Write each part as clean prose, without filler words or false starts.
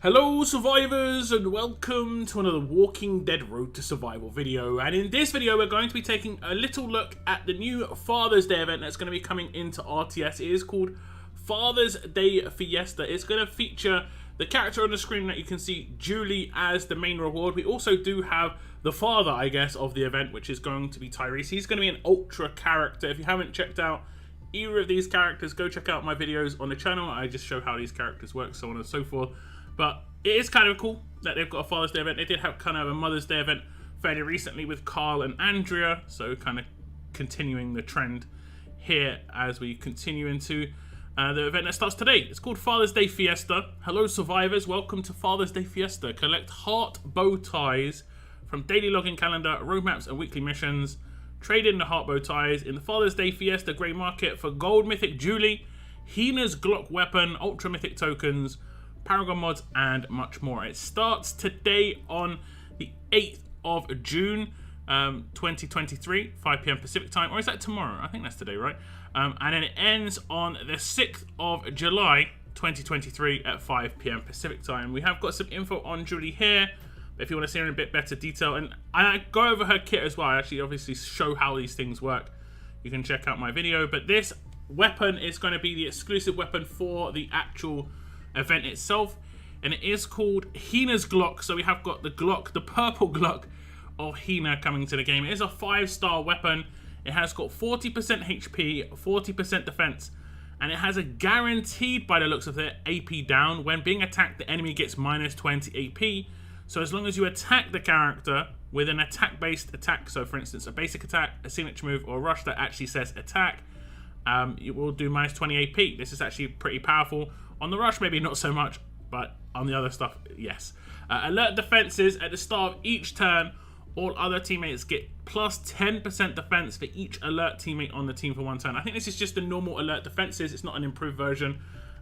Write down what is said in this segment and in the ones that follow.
Hello survivors and welcome to another Walking Dead Road to Survival video, and in this video we're going to be taking a little look at the new Father's Day event that's going to be coming into RTS. It is called Father's Day Fiesta. It's going to feature the character on the screen that you can see, Julie, as the main reward. We also do have the father, I guess, of the event, which is going to be Tyrese. He's going to be an ultra character. If you haven't checked out either of these characters, go check out my videos on the channel. I just show how these characters work, so on and so forth. But it is kind of cool that they've got a Father's Day event. They did have kind of a Mother's Day event fairly recently with Carl and Andrea, so kind of continuing the trend here as we continue into the event that starts today. It's called Father's Day Fiesta. Hello survivors, welcome to Father's Day Fiesta. Collect heart bow ties from daily login calendar, roadmaps and weekly missions. Trade in the heart bow ties in the Father's Day Fiesta Grey Market for gold mythic Julie, Hina's Glock weapon, ultra mythic tokens, Paragon mods and much more. It starts today on the 8th of June 2023, 5 PM Pacific time, or is that tomorrow? I think that's today, right? And then it ends on the 6th of July 2023 at 5 PM Pacific time. We have got some info on Julie here, but if you want to see her in a bit better detail, and I go over her kit as well, I actually obviously show how these things work, you can check out my video. But this weapon is going to be the exclusive weapon for the actual event itself, and it is called Hina's Glock. So we have got the Glock, the purple Glock of Hina coming to the game. It is a 5-star weapon. It has got 40% HP, 40% defense, and it has a guaranteed, by the looks of it, AP down. When being attacked, the enemy gets minus 20 AP. So as long as you attack the character with an attack-based attack, so for instance a basic attack, a signature move, or a rush that actually says attack, it will do minus 20 AP. This is actually pretty powerful. On the rush, maybe not so much, but on the other stuff, yes. Alert defenses at the start of each turn. All other teammates get plus 10% defense for each alert teammate on the team for one turn. I think this is just the normal alert defenses. It's not an improved version.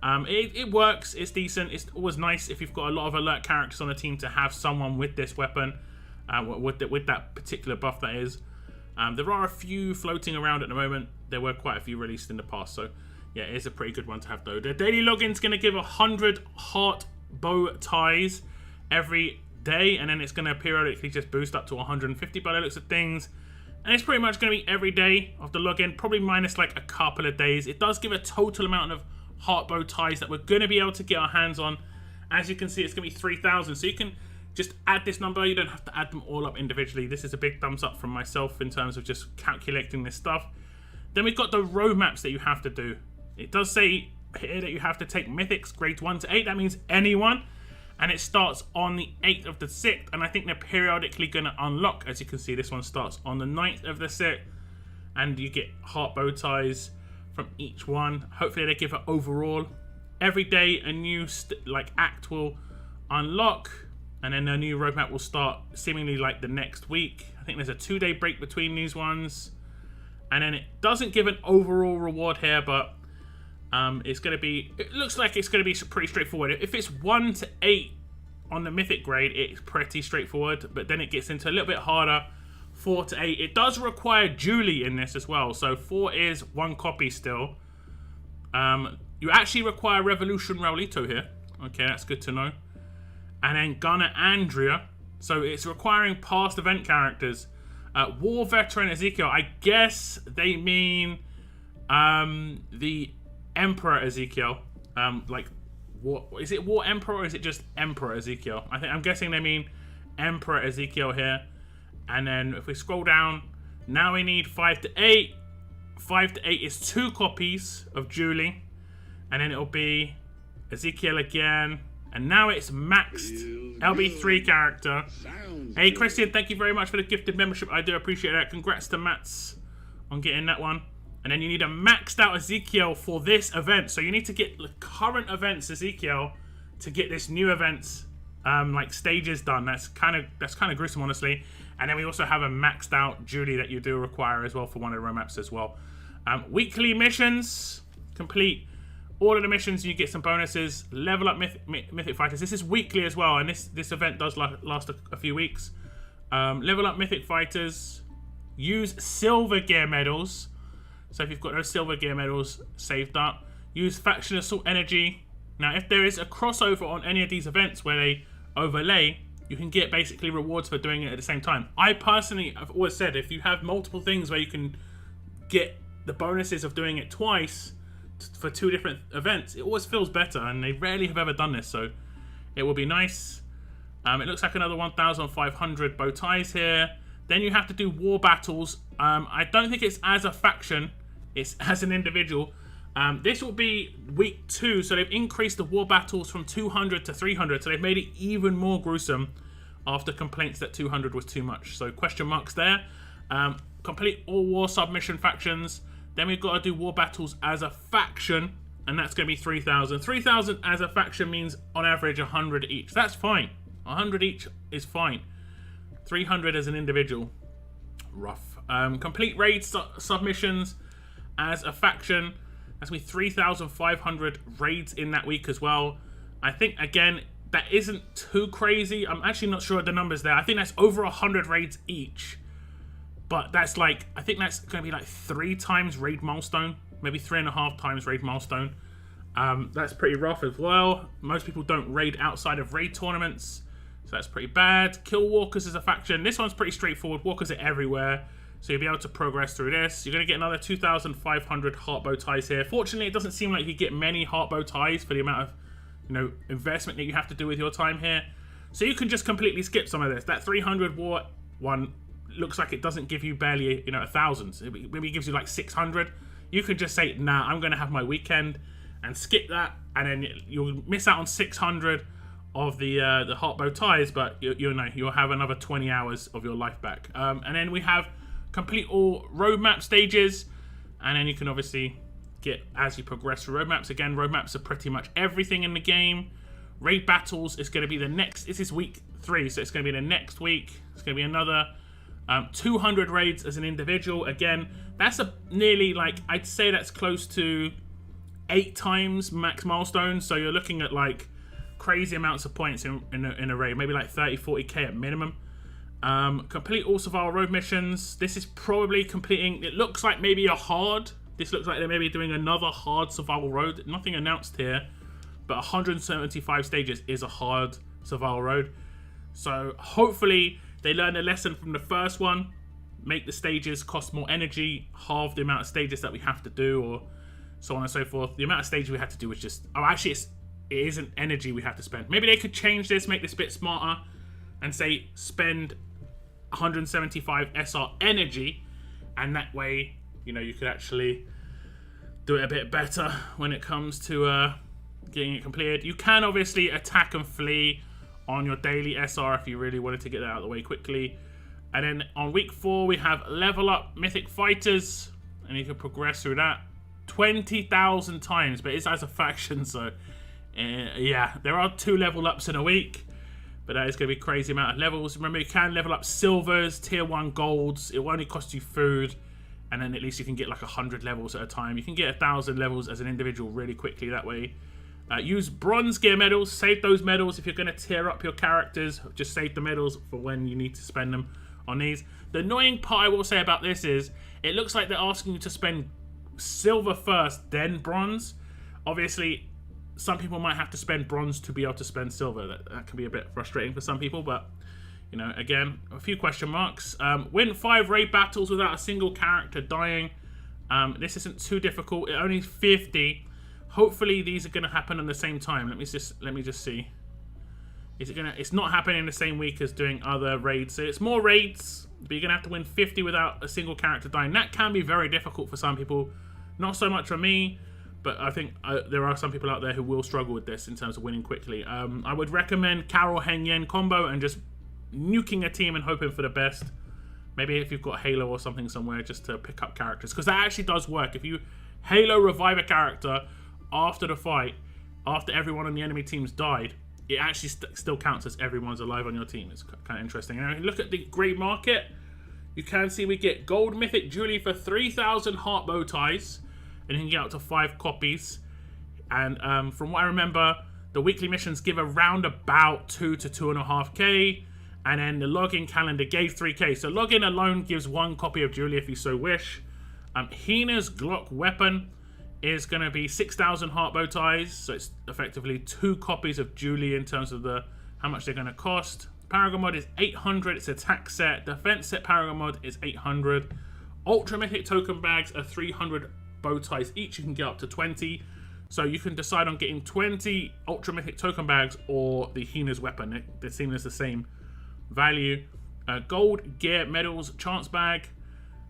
It works. It's decent. It's always nice if you've got a lot of alert characters on the team to have someone with this weapon, with that particular buff, that is. There are a few floating around at the moment. There were quite a few released in the past, so yeah, it is a pretty good one to have though. The daily login's going to give 100 heart bow ties every day, and then it's going to periodically just boost up to 150 by the looks of things. And it's pretty much going to be every day of the login, probably minus like a couple of days. It does give a total amount of heart bow ties that we're going to be able to get our hands on. As you can see, it's going to be 3,000, so you can just add this number. You don't have to add them all up individually. This is a big thumbs up from myself in terms of just calculating this stuff. Then we've got the roadmaps that you have to do. It does say here that you have to take mythics grades 1 to 8. That means anyone. And it starts on the 8th of the 6th. And I think they're periodically going to unlock. As you can see, this one starts on the 9th of the 6th. And you get heart bow ties from each one. Hopefully they give it overall. Every day a new act will unlock. And then a new roadmap will start seemingly like the next week. I think there's a 2-day break between these ones. And then it doesn't give an overall reward here, but it's going to be, it looks like it's going to be pretty straightforward. If it's 1 to 8 on the mythic grade, it's pretty straightforward, but then it gets into a little bit harder. 4 to 8, it does require Julie in this as well, so 4 is 1 copy still. You actually require Revolution Raulito here. Okay, that's good to know. And then Gunner Andrea, so it's requiring past event characters. War Veteran Ezekiel, I guess they mean the Emperor Ezekiel, is it War Emperor or is it just Emperor Ezekiel? I'm guessing they mean Emperor Ezekiel here. And then if we scroll down, now we need 5 to 8. 5 to 8 is 2 copies of Julie, and then it'll be Ezekiel again, and now it's maxed LB3 character. Hey Christian, thank you very much for the gifted membership. I do appreciate that. Congrats to Mats on getting that one. And then you need a maxed out Ezekiel for this event. So you need to get the current events Ezekiel to get this new events like stages done. That's kind of gruesome, honestly. And then we also have a maxed out Julie that you do require as well for one of the roadmaps as well. Weekly missions, complete all of the missions, you get some bonuses. Level up mythic fighters. This is weekly as well, and this event does last a few weeks. Level up mythic fighters. Use silver gear medals. So if you've got those silver gear medals saved up, use faction assault energy. Now, if there is a crossover on any of these events where they overlay, you can get basically rewards for doing it at the same time. I personally have always said if you have multiple things where you can get the bonuses of doing it twice for 2 different events, it always feels better, and they rarely have ever done this, so it will be nice. It looks like another 1,500 bow ties here. Then you have to do war battles. I don't think it's as a faction, it's as an individual. This will be week 2, so they've increased the war battles from 200 to 300, so they've made it even more gruesome after complaints that 200 was too much. So question marks there. Complete all war submission factions. Then we've got to do war battles as a faction, and that's going to be 3,000. 3,000 as a faction means on average 100 each. That's fine. 100 each is fine. 300 as an individual, rough. Complete raid submissions as a faction. That's going to be 3,500 raids in that week as well. I think, again, that isn't too crazy. I'm actually not sure of the numbers there. I think that's over 100 raids each. But that's like, I think that's going to be like 3 times raid milestone. Maybe 3.5 times raid milestone. That's pretty rough as well. Most people don't raid outside of raid tournaments. So that's pretty bad. Kill walkers as a faction. This one's pretty straightforward. Walkers are everywhere. So you'll be able to progress through this. You're going to get another 2,500 heart bow ties here. Fortunately, it doesn't seem like you get many heart bow ties for the amount of, investment that you have to do with your time here. So you can just completely skip some of this. That 300 war one looks like it doesn't give you barely, 1,000. It maybe gives you like 600. You can just say, nah, I'm going to have my weekend and skip that. And then you'll miss out on 600 of the heart bow ties, but you'll have another 20 hours of your life back. And then we have complete all roadmap stages, and then you can obviously get as you progress through roadmaps. Again, roadmaps are pretty much everything in the game. Raid battles is going to be the next. This is week 3, so it's going to be the next week. It's going to be another 200 raids as an individual. Again, that's nearly like, I'd say that's close to 8 times max milestone. So you're looking at like crazy amounts of points in a raid, maybe like 30-40k at minimum. Complete all survival road missions. This is probably completing, it looks like maybe a hard. This looks like they're maybe doing another hard survival road. Nothing announced here, but 175 stages is a hard survival road. So hopefully they learn a lesson from the first one, make the stages cost more energy, halve the amount of stages that we have to do, or so on and so forth. The amount of stages we have to do is just, it isn't energy we have to spend. Maybe they could change this, make this a bit smarter, and say spend 175 SR energy, and that way, you could actually do it a bit better when it comes to getting it completed. You can obviously attack and flee on your daily SR if you really wanted to get that out of the way quickly. And then on week 4, we have level up mythic fighters, and you can progress through that 20,000 times, but it's as a faction, so yeah, there are 2 level ups in a week. But that is going to be a crazy amount of levels. Remember, you can level up silvers, tier 1 golds. It will only cost you food. And then at least you can get like 100 levels at a time. You can get 1,000 levels as an individual really quickly that way. Use bronze gear medals. Save those medals if you're going to tier up your characters. Just save the medals for when you need to spend them on these. The annoying part I will say about this is it looks like they're asking you to spend silver first, then bronze. Obviously, some people might have to spend bronze to be able to spend silver. That can be a bit frustrating for some people, but again, a few question marks. Win 5 raid battles without a single character dying. This isn't too difficult. It only 50. Hopefully these are going to happen at the same time. Let me just see. It's not happening the same week as doing other raids. So it's more raids, but you're going to have to win 50 without a single character dying. That can be very difficult for some people. Not so much for me. But I think there are some people out there who will struggle with this in terms of winning quickly. I would recommend Carol Heng Yen combo and just nuking a team and hoping for the best. Maybe if you've got Halo or something somewhere, just to pick up characters. Because that actually does work. If you Halo revive a character after the fight, after everyone on the enemy team's died, it actually still counts as everyone's alive on your team. It's kind of interesting. And if you look at the grey market, you can see we get gold mythic jewelry for 3,000 heart bow ties. And you can get up to 5 copies. And from what I remember, the weekly missions give around about 2 to 2.5k. And then the login calendar gave 3k. So login alone gives 1 copy of Julia if you so wish. Hina's Glock weapon is going to be 6,000 heart bow ties, so it's effectively 2 copies of Julie in terms of how much they're going to cost. Paragon mod is 800, it's attack set. Defense set Paragon mod is 800. Ultra Mythic token bags are 300 bow ties each. You can get up to 20. So you can decide on getting 20 Ultra Mythic token bags or the Hina's weapon. They seem as the same value. Gold gear medals chance bag.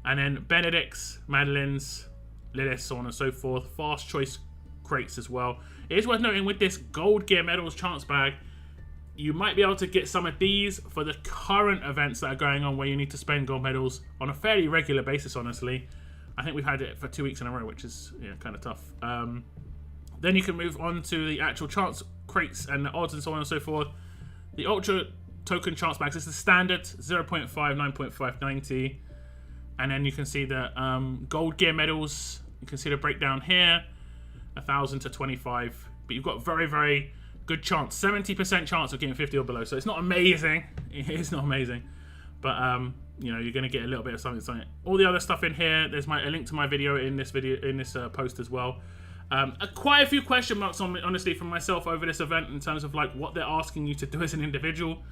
And then Benedict's, Madeline's, Lilith, so on and so forth. Fast choice crates as well. It is worth noting with this gold gear medals chance bag, you might be able to get some of these for the current events that are going on where you need to spend gold medals on a fairly regular basis, honestly. I think we've had it for 2 weeks in a row, which is kind of tough. Then you can move on to the actual chance crates and the odds and so on and so forth. The Ultra token chance bags, this is standard, 0.5, 9.5, 90. And then you can see the gold gear medals. You can see the breakdown here, 1,000 to 25. But you've got very, very good chance, 70% chance of getting 50 or below. So it's not amazing. It is not amazing, but you're going to get a little bit of something. All the other stuff in here. There's a link to my video in this post as well. Quite a few question marks honestly from myself over this event in terms of like what they're asking you to do as an individual.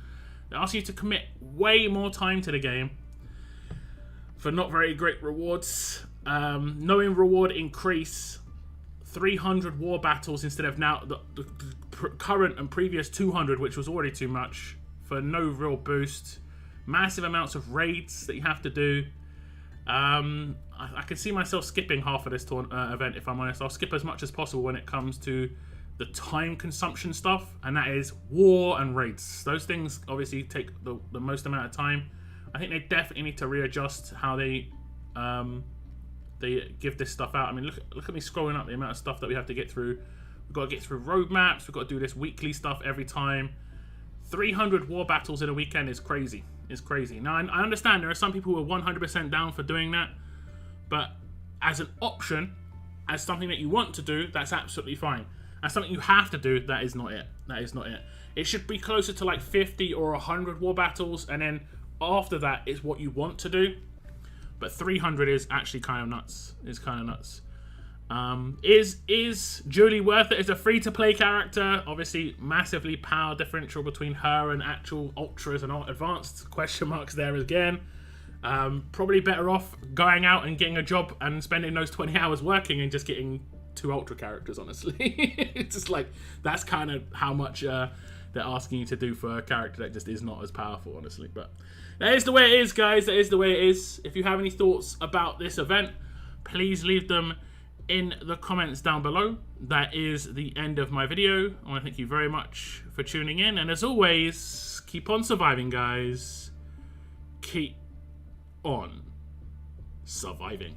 They're asking you to commit way more time to the game for not very great rewards. Knowing reward increase 300 war battles instead of now the current and previous 200, which was already too much, for no real boost. Massive amounts of raids that you have to do. I can see myself skipping half of this event, if I'm honest. I'll skip as much as possible when it comes to the time consumption stuff, and that is war and raids. Those things obviously take the most amount of time. I think they definitely need to readjust how they give this stuff out. I mean, look at me scrolling up the amount of stuff that we have to get through. We've got to get through roadmaps. We've got to do this weekly stuff every time. 300 war battles in a weekend is crazy. It's crazy. Now, I understand there are some people who are 100% down for doing that, but as an option, as something that you want to do, that's absolutely fine. As something you have to do, that is not it. That is not it. It should be closer to like 50 or 100 war battles, and then after that is what you want to do. But 300 is actually kind of nuts. Is kind of nuts. Is Julie worth it as a free-to-play character? Obviously, massively power differential between her and actual ultras and advanced question marks there again. Probably better off going out and getting a job and spending those 20 hours working and just getting 2 ultra characters, honestly. It's just like, that's kind of how much they're asking you to do for a character that just is not as powerful, honestly. But that is the way it is, guys. That is the way it is. If you have any thoughts about this event, please leave them in the comments down below. That is the end of my video. I want to thank you very much for tuning in. And as always, keep on surviving, guys. Keep on surviving.